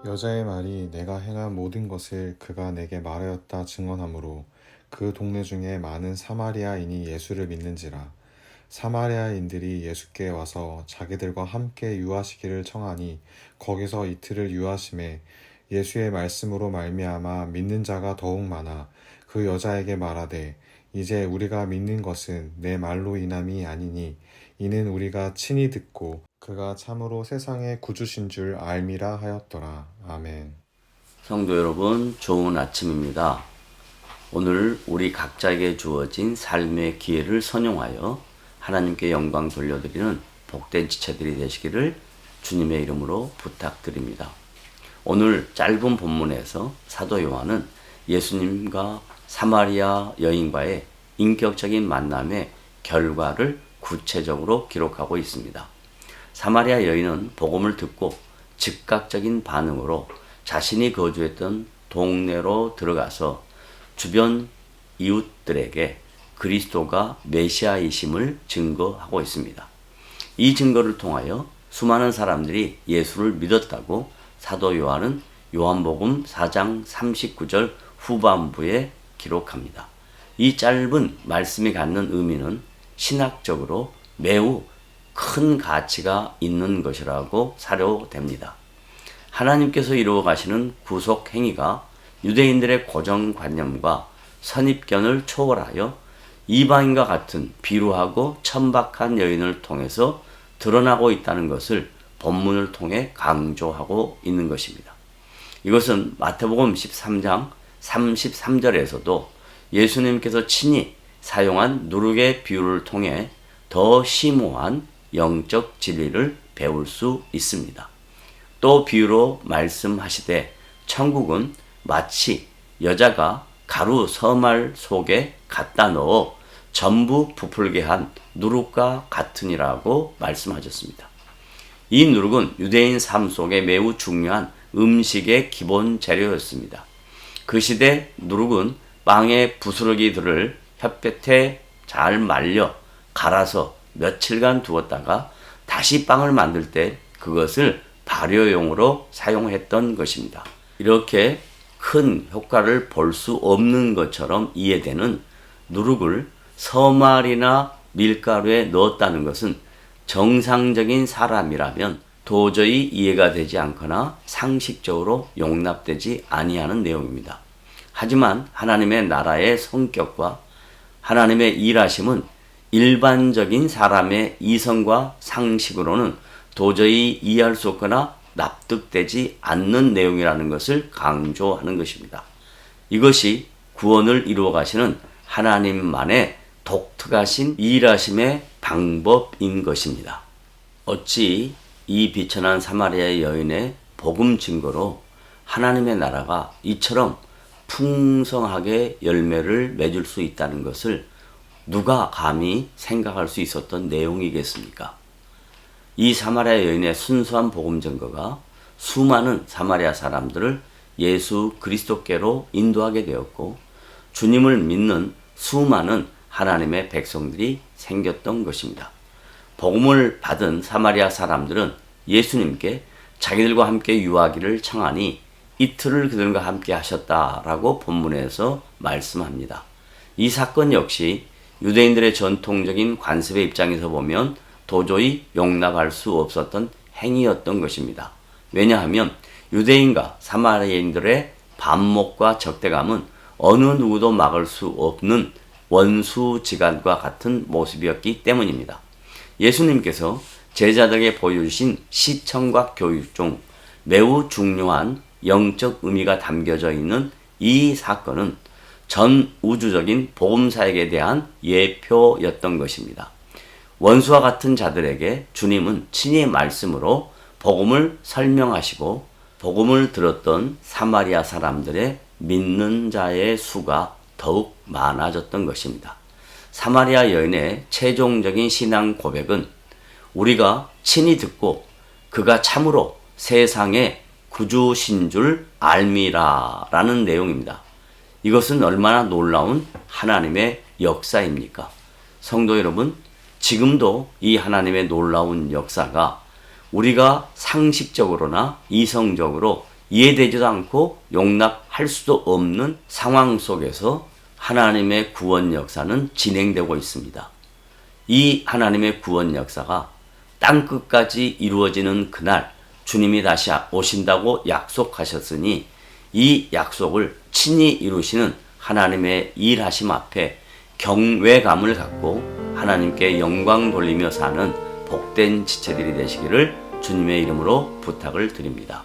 여자의 말이 내가 행한 모든 것을 그가 내게 말하였다 증언하므로 그 동네 중에 많은 사마리아인이 예수를 믿는지라. 사마리아인들이 예수께 와서 자기들과 함께 유하시기를 청하니 거기서 이틀을 유하심에 예수의 말씀으로 말미암아 믿는 자가 더욱 많아 그 여자에게 말하되 이제 우리가 믿는 것은 내 말로 인함이 아니니 이는 우리가 친히 듣고 그가 참으로 세상의 구주신 줄 알미라 하였더라. 아멘. 성도 여러분, 좋은 아침입니다. 오늘 우리 각자에게 주어진 삶의 기회를 선용하여 하나님께 영광 돌려드리는 복된 지체들이 되시기를 주님의 이름으로 부탁드립니다. 오늘 짧은 본문에서 사도 요한은 예수님과 사마리아 여인과의 인격적인 만남의 결과를 구체적으로 기록하고 있습니다. 사마리아 여인은 복음을 듣고 즉각적인 반응으로 자신이 거주했던 동네로 들어가서 주변 이웃들에게 그리스도가 메시아이심을 증거하고 있습니다. 이 증거를 통하여 수많은 사람들이 예수를 믿었다고 사도 요한은 요한복음 4장 39절 후반부에 기록합니다. 이 짧은 말씀이 갖는 의미는 신학적으로 매우 큰 가치가 있는 것이라고 사료됩니다. 하나님께서 이루어 가시는 구속 행위가 유대인들의 고정관념과 선입견을 초월하여 이방인과 같은 비루하고 천박한 여인을 통해서 드러나고 있다는 것을 본문을 통해 강조하고 있는 것입니다. 이것은 마태복음 13장 33절에서도 예수님께서 친히 사용한 누룩의 비유를 통해 더 심오한 영적 진리를 배울 수 있습니다. 또 비유로 말씀하시되 천국은 마치 여자가 가루 서말 속에 갖다 넣어 전부 부풀게 한 누룩과 같으니라고 말씀하셨습니다. 이 누룩은 유대인 삶 속에 매우 중요한 음식의 기본 재료였습니다. 그 시대 누룩은 빵의 부스러기들을 햇볕에 잘 말려 갈아서 며칠간 두었다가 다시 빵을 만들 때 그것을 발효용으로 사용했던 것입니다. 이렇게 큰 효과를 볼 수 없는 것처럼 이해되는 누룩을 서말이나 밀가루에 넣었다는 것은 정상적인 사람이라면 도저히 이해가 되지 않거나 상식적으로 용납되지 아니하는 내용입니다. 하지만 하나님의 나라의 성격과 하나님의 일하심은 일반적인 사람의 이성과 상식으로는 도저히 이해할 수 없거나 납득되지 않는 내용이라는 것을 강조하는 것입니다. 이것이 구원을 이루어 가시는 하나님만의 독특하신 일하심의 방법인 것입니다. 어찌 이 비천한 사마리아 여인의 복음 증거로 하나님의 나라가 이처럼 풍성하게 열매를 맺을 수 있다는 것을 누가 감히 생각할 수 있었던 내용이겠습니까? 이 사마리아 여인의 순수한 복음 증거가 수많은 사마리아 사람들을 예수 그리스도께로 인도하게 되었고 주님을 믿는 수많은 하나님의 백성들이 생겼던 것입니다. 복음을 받은 사마리아 사람들은 예수님께 자기들과 함께 유하기를 청하니 이틀을 그들과 함께 하셨다라고 본문에서 말씀합니다. 이 사건 역시 유대인들의 전통적인 관습의 입장에서 보면 도저히 용납할 수 없었던 행위였던 것입니다. 왜냐하면 유대인과 사마리아인들의 반목과 적대감은 어느 누구도 막을 수 없는 원수지간과 같은 모습이었기 때문입니다. 예수님께서 제자들에게 보여주신 시청과 교육 중 매우 중요한 영적 의미가 담겨져 있는 이 사건은 전 우주적인 복음사역에 대한 예표였던 것입니다. 원수와 같은 자들에게 주님은 친히 말씀으로 복음을 설명하시고 복음을 들었던 사마리아 사람들의 믿는 자의 수가 더욱 많아졌던 것입니다. 사마리아 여인의 최종적인 신앙 고백은 우리가 친히 듣고 그가 참으로 세상의 구주신 줄 알미라 라는 내용입니다. 이것은 얼마나 놀라운 하나님의 역사입니까? 성도 여러분, 지금도 이 하나님의 놀라운 역사가 우리가 상식적으로나 이성적으로 이해되지도 않고 용납할 수도 없는 상황 속에서 하나님의 구원 역사는 진행되고 있습니다. 이 하나님의 구원 역사가 땅끝까지 이루어지는 그날 주님이 다시 오신다고 약속하셨으니 이 약속을 친히 이루시는 하나님의 일하심 앞에 경외감을 갖고 하나님께 영광 돌리며 사는 복된 지체들이 되시기를 주님의 이름으로 부탁을 드립니다.